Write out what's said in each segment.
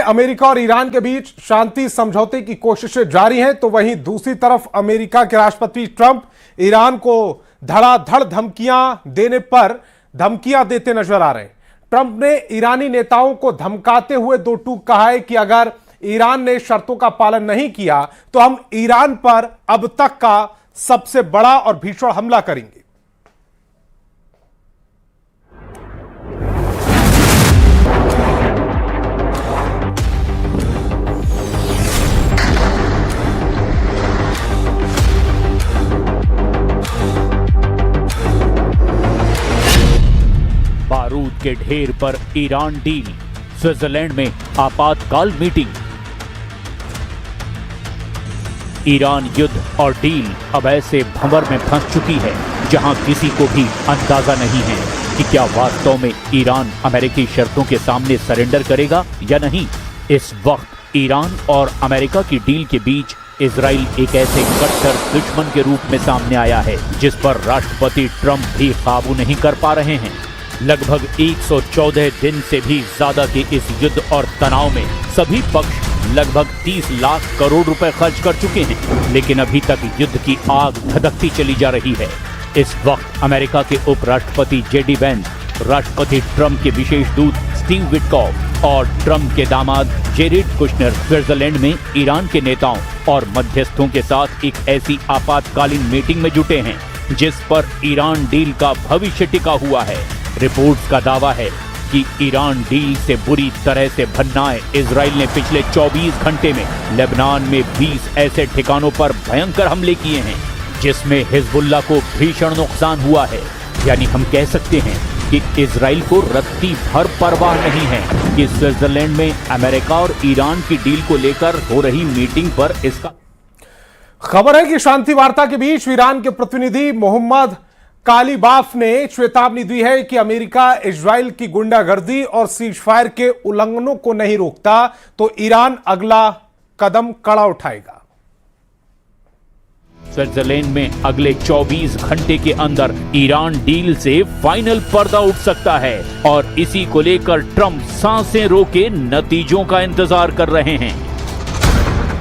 America और Iran के बीच शांति समझौते की कोशिशें जारी हैं, तो वहीं दूसरी तरफ अमेरिका के राष्ट्रपति ट्रंप ईरान को धड़ाधड़ धमकियां देते नजर आ रहे हैं। ट्रंप ने ईरानी नेताओं को धमकाते हुए दो टूक कहा है कि अगर ईरान ने शर्तों का पालन नहीं किया तो हम ईरान पर अब तक का सबसे बड़ा और भीषण हमला करेंगे। बारूद के ढेर पर ईरान डील, स्विट्जरलैंड में आपातकाल मीटिंग। ईरान युद्ध और डील अब ऐसे भंवर में फंस चुकी है जहां किसी को भी अंदाजा नहीं है कि क्या वास्तव में ईरान अमेरिकी शर्तों के सामने सरेंडर करेगा या नहीं। इस वक्त ईरान और अमेरिका की डील के बीच इजराइल एक ऐसे कट्टर दुश्मन के रूप में सामने आया है जिस पर राष्ट्रपति ट्रंप भी काबू नहीं कर पा रहे हैं। लगभग 114 दिन से भी ज्यादा के इस युद्ध और तनाव में सभी पक्ष लगभग 30 लाख करोड़ रुपए खर्च कर चुके हैं, लेकिन अभी तक युद्ध की आग धधकती चली जा रही है। इस वक्त अमेरिका के उपराष्ट्रपति जेडी वेंस, राष्ट्रपति ट्रंप के विशेष दूत स्टीव विटकॉफ और ट्रंप के दामाद जेरेड कुशनर स्विट्जरलैंड में ईरान के नेताओं और मध्यस्थों के साथ एक ऐसी आपातकालीन मीटिंग में जुटे हैं जिस पर ईरान डील का भविष्य टिका हुआ है। रिपोर्ट्स का दावा है कि ईरान डील से बुरी तरह से भन्नाए इजराइल ने पिछले 24 घंटे में लेबनान में 20 ऐसे ठिकानों पर भयंकर हमले किए हैं जिसमें हिजबुल्लाह को भीषण नुकसान हुआ है। यानी हम कह सकते हैं कि इजराइल को रत्ती भर परवाह नहीं है कि स्विट्जरलैंड में अमेरिका और ईरान की डील को लेकर हो रही मीटिंग पर इसका। खबर है कि शांति वार्ता के बीच ईरान के प्रतिनिधि मोहम्मद कालीबाफ ने चेतावनी दी है कि अमेरिका इजराइल की गुंडागर्दी और सीजफायर के उल्लंघनों को नहीं रोकता तो ईरान अगला कदम कड़ा उठाएगा। स्विट्जरलैंड में अगले 24 घंटे के अंदर ईरान डील से फाइनल पर्दा उठ सकता है और इसी को लेकर ट्रंप सांसें रोके नतीजों का इंतजार कर रहे हैं।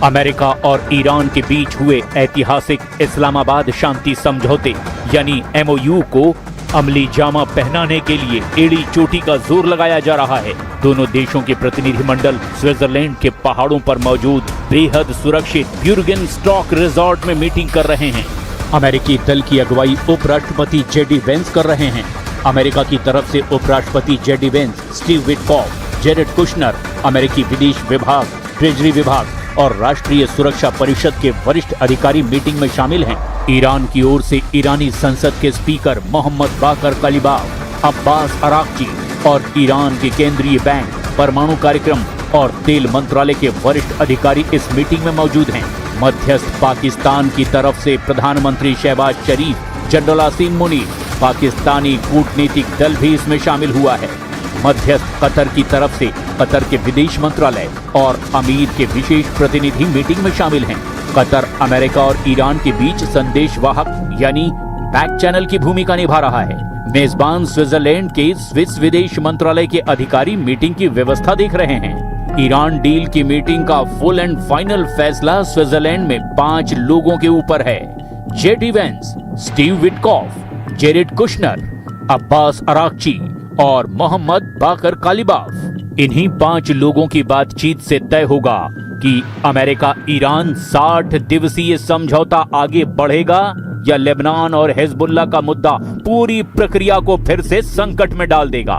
अमेरिका और ईरान के बीच हुए ऐतिहासिक इस्लामाबाद शांति समझौते यानी MOU को अमली जामा पहनाने के लिए एड़ी चोटी का जोर लगाया जा रहा है। दोनों देशों के प्रतिनिधिमंडल स्विट्जरलैंड के पहाड़ों पर मौजूद बेहद सुरक्षित ब्यूरगेनस्टॉक रिजॉर्ट में मीटिंग कर रहे हैं। अमेरिकी दल की अगुवाई उपराष्ट्रपति जेडी वेंस कर रहे हैं। अमेरिका की तरफ से उपराष्ट्रपति JD Vance, Steve Witkoff, Jared Kushner, अमेरिकी विदेश विभाग, ट्रेजरी विभाग और राष्ट्रीय सुरक्षा परिषद के वरिष्ठ अधिकारी मीटिंग में शामिल हैं। ईरान की ओर से ईरानी संसद के स्पीकर मोहम्मद बाकर कालिबाफ, अब्बास अराक्ची और ईरान के केंद्रीय बैंक, परमाणु कार्यक्रम और तेल मंत्रालय के वरिष्ठ अधिकारी इस मीटिंग में मौजूद हैं। मध्यस्थ पाकिस्तान की तरफ से प्रधानमंत्री शहबाज शरीफ, जनरल आसिम मुनीर, पाकिस्तानी कूटनीतिक दल भी इसमें शामिल हुआ है। मध्यस्थ कतर की तरफ से कतर के विदेश मंत्रालय और अमीर के विशेष प्रतिनिधि मीटिंग में शामिल हैं। कतर अमेरिका और ईरान के बीच संदेशवाहक यानी बैक चैनल की भूमिका निभा रहा है। मेजबान स्विट्जरलैंड के स्विस विदेश मंत्रालय के अधिकारी मीटिंग की व्यवस्था देख रहे हैं। ईरान डील की मीटिंग का फुल एंड फाइनल फैसला स्विट्जरलैंड में 5 लोगों के ऊपर है। JD Vance, Steve Witkoff, Jared Kushner, Abbas Araghchi और मोहम्मद बाकर कालिबाफ। इन्हीं 5 लोगों की बातचीत से तय होगा कि अमेरिका ईरान 60 दिवसीय समझौता आगे बढ़ेगा या लेबनान और हिजबुल्लाह का मुद्दा पूरी प्रक्रिया को फिर से संकट में डाल देगा।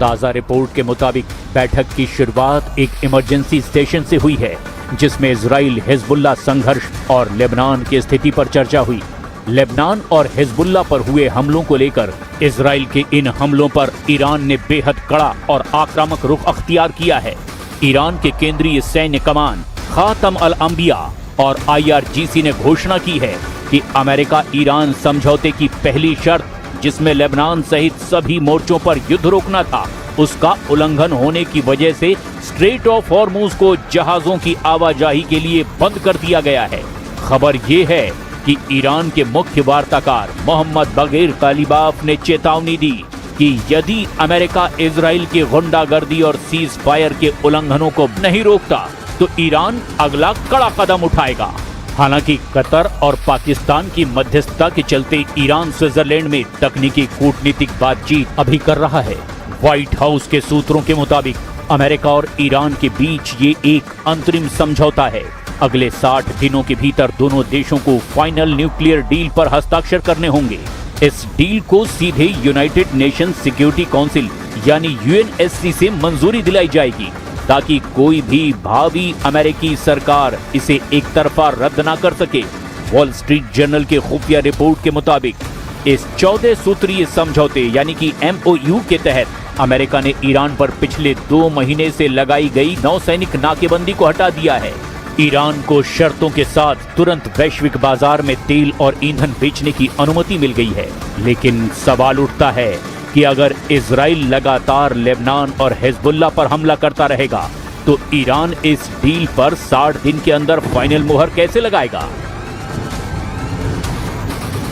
ताजा रिपोर्ट के मुताबिक बैठक की शुरुआत एक इमरजेंसी स्टेशन से हुई है जिसमें इजराइल हिजबुल्लाह संघर्ष और लेबनान की स्थिति पर चर्चा हुई। लेबनान और हिजबुल्लाह पर हुए हमलों को लेकर इजराइल के इन हमलों पर ईरान ने बेहद कड़ा और आक्रामक रुख अख्तियार किया है। ईरान के केंद्रीय सैन्य कमान खातम अल अंबिया और IRGC ने घोषणा की है कि अमेरिका ईरान समझौते की पहली शर्त, जिसमें लेबनान सहित सभी मोर्चों पर युद्ध रोकना था, उसका उल्लंघन होने की वजह से स्ट्रेट ऑफ हॉर्मुज को जहाजों की आवाजाही के लिए बंद कर दिया गया है। खबर ये है कि ईरान के मुख्य वार्ताकार मोहम्मद बगैर कालिबाफ ने चेतावनी दी कि यदि अमेरिका इजराइल की गुंडागर्दी और सीज फायर के उल्लंघनों को नहीं रोकता तो ईरान अगला कड़ा कदम उठाएगा। हालांकि कतर और पाकिस्तान की मध्यस्थता के चलते ईरान स्विट्जरलैंड में तकनीकी कूटनीतिक बातचीत अभी कर रहा है। व्हाइट हाउस के सूत्रों के मुताबिक अमेरिका और ईरान के बीच ये एक अंतरिम समझौता है। अगले 60 दिनों के भीतर दोनों देशों को फाइनल न्यूक्लियर डील पर हस्ताक्षर करने होंगे। इस डील को सीधे यूनाइटेड नेशन सिक्योरिटी काउंसिल यानी UNSC से मंजूरी दिलाई जाएगी, ताकि कोई भी भावी अमेरिकी सरकार इसे एक तरफा रद्द ना कर सके। वॉल स्ट्रीट जर्नल के खुफिया रिपोर्ट के मुताबिक इस 14 सूत्रीय समझौते यानी कि MOU के तहत अमेरिका ने ईरान पर पिछले 2 महीने से लगाई गई नौसैनिक नाकेबंदी को हटा दिया है। ईरान को शर्तों के साथ तुरंत वैश्विक बाजार में तेल और ईंधन बेचने की अनुमति मिल गई है। लेकिन सवाल उठता है कि अगर इजराइल लगातार लेबनान और हिजबुल्लाह पर हमला करता रहेगा तो ईरान इस डील पर 60 दिन के अंदर फाइनल मुहर कैसे लगाएगा?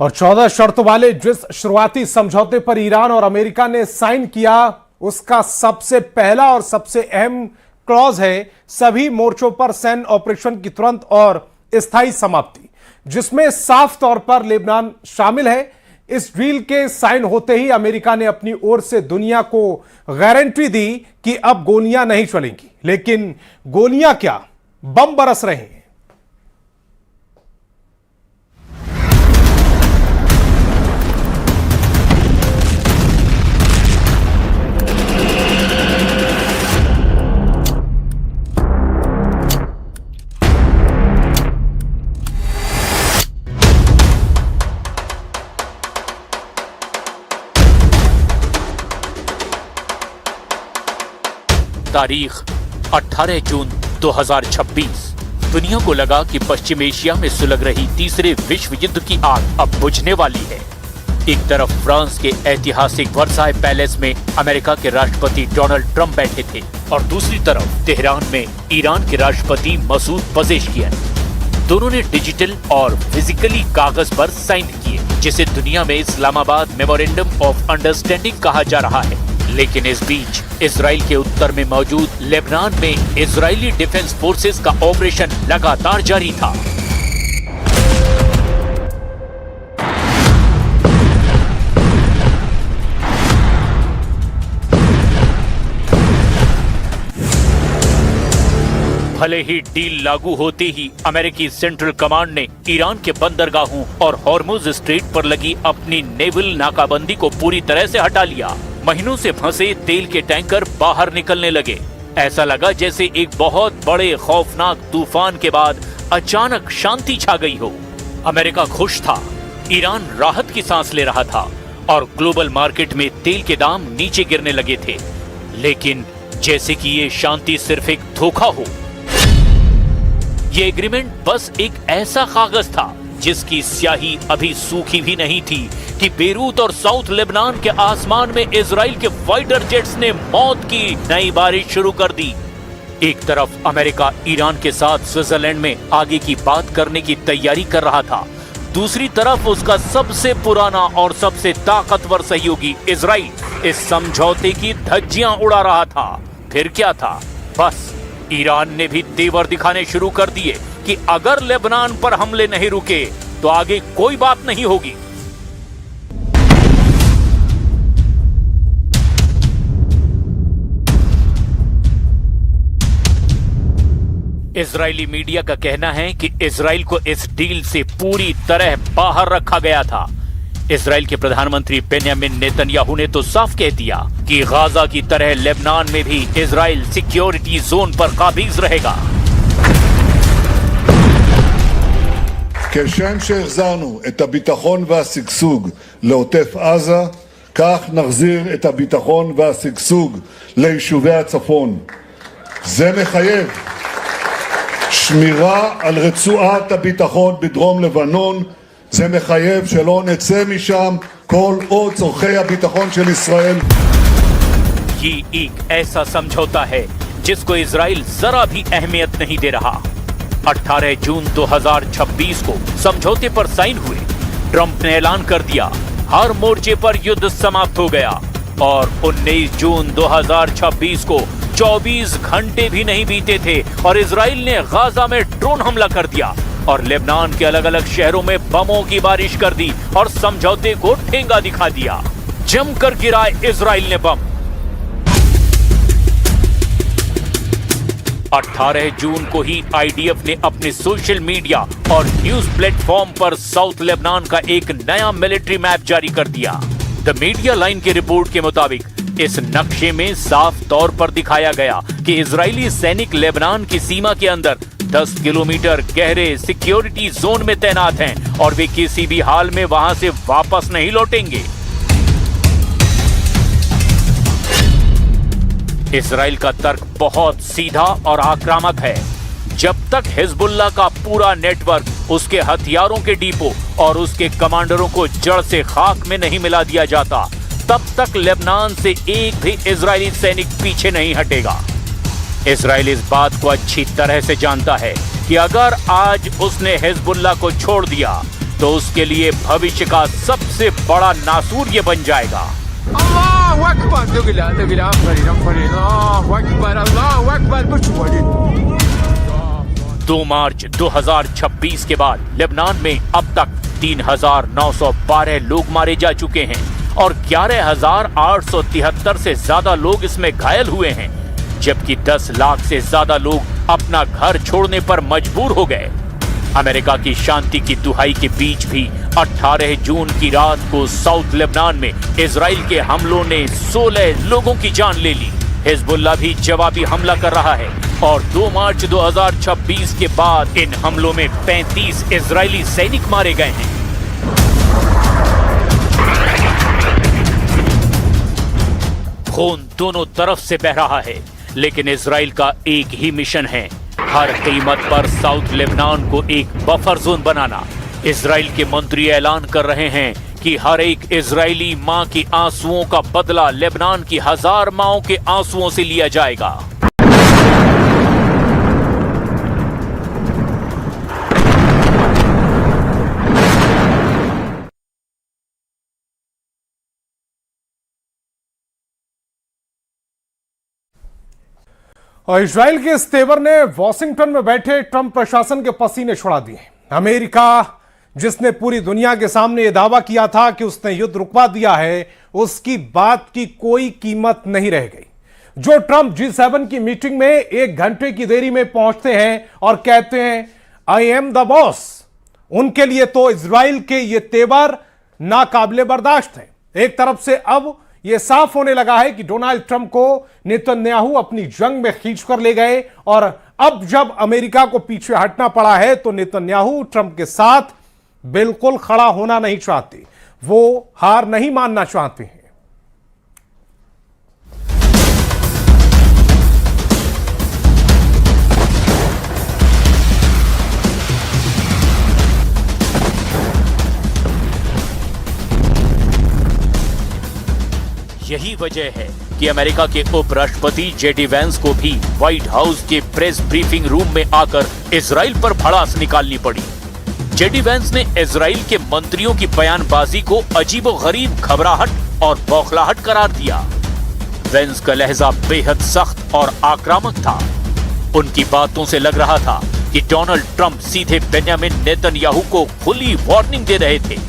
और 14 शर्तों वाले जिस शुरुआती समझौते पर ईरान और अमेरिका ने साइन किया, उसका सबसे पहला और सबसे अहम क्लॉज है सभी मोर्चों पर सैन्य ऑपरेशन की तुरंत और स्थायी समाप्ति, जिसमें साफ तौर पर लेबनान शामिल है। इस डील के साइन होते ही अमेरिका ने अपनी ओर से दुनिया को गारंटी दी कि अब गोलियां नहीं चलेंगी। लेकिन गोलियां क्या, बम बरस रहे हैं। तारीख 18 जून 2026। दुनिया को लगा कि पश्चिम एशिया में सुलग रही तीसरे विश्व युद्ध की आग अब बुझने वाली है। एक तरफ फ्रांस के ऐतिहासिक वर्साई पैलेस में अमेरिका के राष्ट्रपति डोनाल्ड ट्रंप बैठे थे और दूसरी तरफ तेहरान में ईरान के राष्ट्रपति मसूद पजेश्कियन। दोनों ने डिजिटल और फिजिकली कागज पर साइन किए, जिसे दुनिया में इस्लामाबाद मेमोरेंडम ऑफ अंडरस्टैंडिंग कहा जा रहा है। लेकिन इस बीच इजराइल के उत्तर में मौजूद लेबनान में इजरायली डिफेंस फोर्सेस का ऑपरेशन लगातार जारी था। भले ही डील लागू होते ही अमेरिकी सेंट्रल कमांड ने ईरान के बंदरगाहों और हॉर्मुज स्ट्रेट पर लगी अपनी नेवल नाकाबंदी को पूरी तरह से हटा लिया। महीनों से फंसे तेल के टैंकर बाहर निकलने लगे। ऐसा लगा जैसे एक बहुत बड़े खौफनाक तूफान के बाद अचानक शांति छा गई हो। अमेरिका खुश था, ईरान राहत की सांस ले रहा था और ग्लोबल मार्केट में तेल के दाम नीचे गिरने लगे थे। लेकिन जैसे कि ये शांति सिर्फ एक धोखा हो। ये एग्रीमेंट बस एक ऐसा कागज था जिसकी स्याही अभी सूखी भी नहीं थी कि बेरूत और साउथ लेबनान के आसमान में इजराइल के फाइटर जेट्स ने मौत की नई बारिश शुरू कर दी। एक तरफ अमेरिका ईरान के साथ स्विट्जरलैंड में आगे की बात करने की तैयारी कर रहा था, दूसरी तरफ उसका सबसे पुराना और सबसे ताकतवर सहयोगी इजराइल इस समझौते की धज्जियां उड़ा रहा था। फिर क्या था, बस ईरान ने भी तेवर दिखाने शुरू कर दिए कि अगर लेबनान पर हमले नहीं रुके तो आगे कोई बात नहीं होगी। इजरायली मीडिया का कहना है कि इजराइल को इस डील से पूरी तरह बाहर रखा गया था। इजराइल के प्रधानमंत्री बेंयामिन नेतन्याहू ने तो साफ कह दिया कि गाजा की तरह लेबनान में भी इजराइल सिक्योरिटी जोन पर काबिज रहेगा। כשם שהחזרנו את הביטחון והשגשוג לעוטף עזה, כך נחזיר את הביטחון והשגשוג ליישובי הצפון. זה מחייב שמירה על רצועת הביטחון בדרום לבנון, זה מחייב שלא נצא משם כל עוד צורכי הביטחון של ישראל. ये एक ऐसा समझौता है जिसको इजराइल जरा भी अहमियत नहीं दे रहा। 18 जून 2026 को समझौते पर साइन हुए। ट्रंप ने ऐलान कर दिया हर मोर्चे पर युद्ध समाप्त हो गया और 19 जून 2026 को 24 घंटे भी नहीं बीते थे और इजराइल ने गाजा में ड्रोन हमला कर दिया और लेबनान के अलग अलग शहरों में बमों की बारिश कर दी और समझौते को ठेंगा दिखा दिया। जमकर गिराए इजराइल ने बम। 18 जून को ही आईडीएफ ने अपने सोशल मीडिया और न्यूज प्लेटफॉर्म पर साउथ लेबनान का एक नया मिलिट्री मैप जारी कर दिया। द मीडिया लाइन की रिपोर्ट के मुताबिक इस नक्शे में साफ तौर पर दिखाया गया कि इजरायली सैनिक लेबनान की सीमा के अंदर 10 किलोमीटर गहरे सिक्योरिटी जोन में तैनात हैं और वे किसी भी हाल में वहां से वापस नहीं लौटेंगे। इजराइल का तर्क बहुत सीधा और आक्रामक है। जब तक हिजबुल्लाह का पूरा नेटवर्क उसके हथियारों के डिपो और उसके कमांडरों को जड़ से खाक में नहीं मिला दिया जाता, तब तक लेबनान से एक भी इजरायली सैनिक पीछे नहीं हटेगा। इजराइल इस बात को अच्छी तरह से जानता है कि अगर आज उसने हिजबुल्लाह को छोड़ दिया तो उसके लिए भविष्य का सबसे बड़ा नासूर ये बन जाएगा। Allahu Akbar. Allahu Akbar. Allahu Akbar. 2 मार्च 2026 के बाद लेबनान में अब तक 3,912 लोग मारे जा चुके हैं और 11,873 से ज्यादा लोग इसमें घायल हुए हैं, जबकि 10 लाख से ज्यादा लोग अपना घर छोड़ने पर मजबूर हो गए। अमेरिका की शांति की दुहाई के बीच भी 18 जून की रात को साउथ लेबनान में इजराइल के हमलों ने 16 लोगों की जान ले ली। हिजबुल्लाह भी जवाबी हमला कर रहा है और 2 मार्च 2026 के बाद इन हमलों में 35 इजरायली सैनिक मारे गए हैं। खून दोनों तरफ से बह रहा है, लेकिन इजराइल का एक ही मिशन है, हर कीमत पर साउथ लेबनान को एक बफर जोन बनाना। इजराइल के मंत्री ऐलान कर रहे हैं कि हर एक इजरायली मां की आंसुओं का बदला लेबनान की 1000 मांओं के आंसुओं से लिया जाएगा। और इजराइल के इस तेवर ने वॉशिंगटन में बैठे ट्रंप प्रशासन के पसीने छुड़ा दिए। अमेरिका, जिसने पूरी दुनिया के सामने यह दावा किया था कि उसने युद्ध रुकवा दिया है, उसकी बात की कोई कीमत नहीं रह गई। जो ट्रंप G7 की मीटिंग में 1 घंटे की देरी में पहुंचते हैं और कहते हैं आई एम द बॉस, उनके लिए तो इजराइल के ये तेवर नाकाबिले बर्दाश्त है। एक तरफ से अब यह साफ होने लगा है कि डोनाल्ड ट्रंप को नेतन्याहू अपनी जंग में खींच कर ले गए और अब जब अमेरिका को पीछे हटना पड़ा है तो नेतन्याहू ट्रंप के साथ बिल्कुल खड़ा होना नहीं चाहते, वो हार नहीं मानना चाहते हैं। यही वजह है कि अमेरिका के उपराष्ट्रपति जेडी वेंस को भी व्हाइट हाउस के प्रेस ब्रीफिंग रूम में आकर इजराइल पर भड़ास निकालनी पड़ी। जेडी वेंस ने इजराइल के मंत्रियों की बयानबाजी को अजीबोगरीब घबराहट और बौखलाहट करार दिया। वेंस का लहजा बेहद सख्त और आक्रामक था। उनकी बातों से लग रहा था कि डोनाल्ड ट्रंप सीधे बेंयामिन नेतन्याहू को खुली वार्निंग दे रहे थे।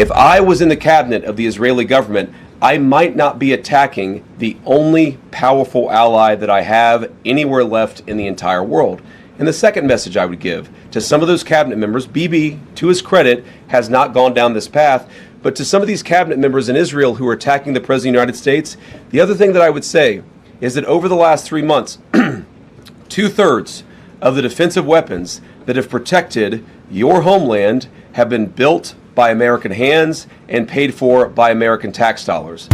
If I was in the cabinet of the Israeli government, I might not be attacking the only powerful ally that I have anywhere left in the entire world. And the second message I would give to some of those cabinet members, Bibi, to his credit, has not gone down this path, but to some of these cabinet members in Israel who are attacking the President of the United States, the other thing that I would say is that over the last 3 months, 2/3 of the defensive weapons that have protected your homeland have been built by American hands and paid for by American tax dollars.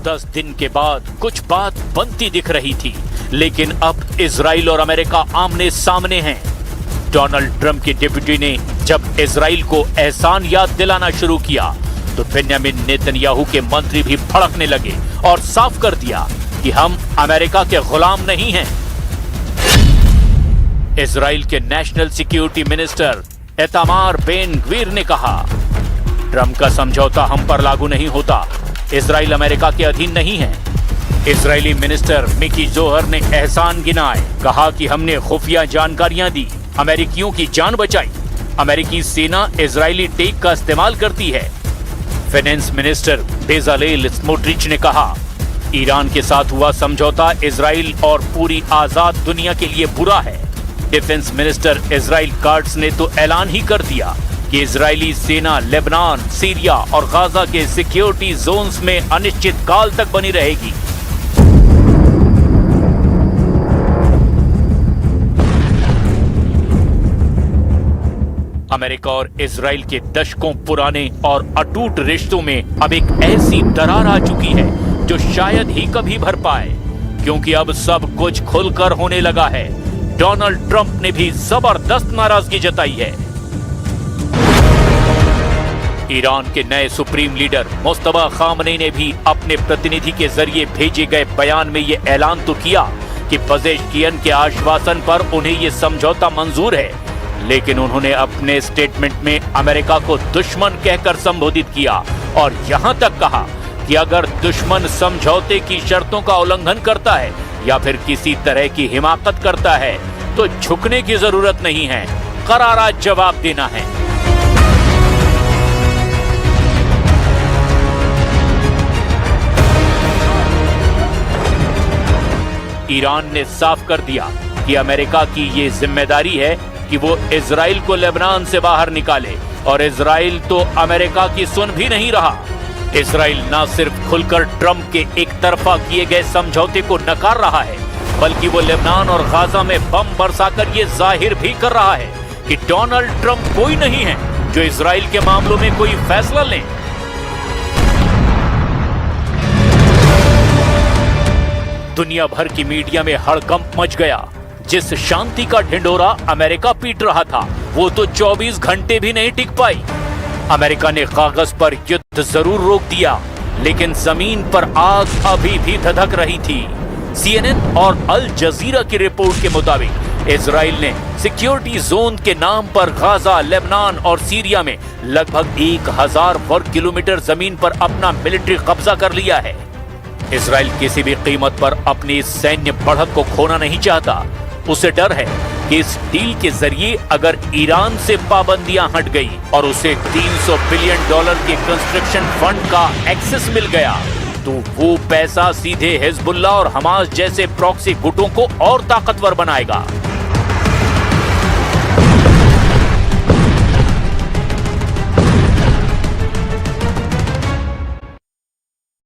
दस दिन के बाद कुछ बात बनती दिख रही थी, लेकिन अब इजराइल और अमेरिका आमने सामने हैं। डोनाल्ड ट्रंप के डिप्टी ने जब इजराइल को एहसान याद दिलाना शुरू किया तो बेंजामिन नेतन्याहू के मंत्री भी भड़कने लगे और साफ कर दिया कि हम अमेरिका के गुलाम नहीं हैं। इजराइल के national security minister Itamar Ben Gvir ने कहा, ट्रंप का समझौता हम पर लागू नहीं होता, इजराइल अमेरिका के अधीन नहीं है। इजरायली मिनिस्टर मिकी जोहर ने एहसान गिनाए, कहा कि हमने खुफिया जानकारियां दी, अमेरिकियों की जान बचाई, अमेरिकी सेना इजरायली टेक का इस्तेमाल करती है। फाइनेंस मिनिस्टर बेजालेल स्मोट्रिच ने कहा, ईरान के साथ हुआ समझौता इजराइल और पूरी आजाद दुनिया के लिए बुरा है। डिफेंस मिनिस्टर इजराइल कार्ट्स ने तो ऐलान ही कर दिया कि इजरायली सेना लेबनान, सीरिया और गाजा के सिक्योरिटी जोन्स में अनिश्चित काल तक बनी रहेगी। अमेरिका और इजराइल के दशकों पुराने और अटूट रिश्तों में अब एक ऐसी दरार आ चुकी है जो शायद ही कभी भर पाए, क्योंकि अब सब कुछ खुलकर होने लगा है। डोनाल्ड ट्रंप ने भी जबरदस्त नाराजगी जताई है। ईरान के नए सुप्रीम लीडर मुस्तफा खामनेई ने भी अपने प्रतिनिधि के जरिए भेजे गए बयान में यह ऐलान तो किया कि पेजेश्कियन के आश्वासन पर उन्हें यह समझौता मंजूर है, लेकिन उन्होंने अपने स्टेटमेंट में अमेरिका को दुश्मन कहकर संबोधित किया और यहां तक कहा कि अगर दुश्मन समझौते की शर्तों का उल्लंघन करता है या फिर किसी तरह की हिमाकत करता है तो झुकने की जरूरत नहीं है, करारा जवाब देना है। ईरान ने साफ कर दिया कि अमेरिका की ये जिम्मेदारी है कि वो इजराइल को लेबनान से बाहर निकाले, और इजराइल तो अमेरिका की सुन भी नहीं रहा। इजराइल न सिर्फ खुलकर ट्रंप के एक तरफा किए गए समझौते को नकार रहा है, बल्कि वो लेबनान और गाजा में बम बरसाकर ये जाहिर भी कर रहा है कि डोनाल्ड ट्रंप कोई नहीं है जो इजराइल के मामलों में कोई फैसला ले। दुनिया भर की मीडिया में हड़कंप मच गया। जिस शांति का ढिंढोरा अमेरिका पीट रहा था वो तो 24 घंटे भी नहीं टिक पाई। अमेरिका ने कागज पर युद्ध जरूर रोक दिया, लेकिन जमीन पर आग अभी भी धधक रही थी। CNN और अल जजीरा की रिपोर्ट के मुताबिक इजराइल ने सिक्योरिटी जोन के नाम पर गाजा, लेबनान और सीरिया में लगभग 1000 वर्ग किलोमीटर जमीन पर अपना मिलिट्री कब्जा कर लिया है। इजराइल किसी भी कीमत पर अपनी सैन्य बढ़त को खोना नहीं चाहता। उसे डर है कि इस डील के जरिए अगर ईरान से पाबंदियां हट गई और उसे $300 बिलियन के कंस्ट्रक्शन फंड का एक्सेस मिल गया तो वो पैसा सीधे हिजबुल्लाह और हमास जैसे प्रॉक्सी गुटों को और ताकतवर बनाएगा।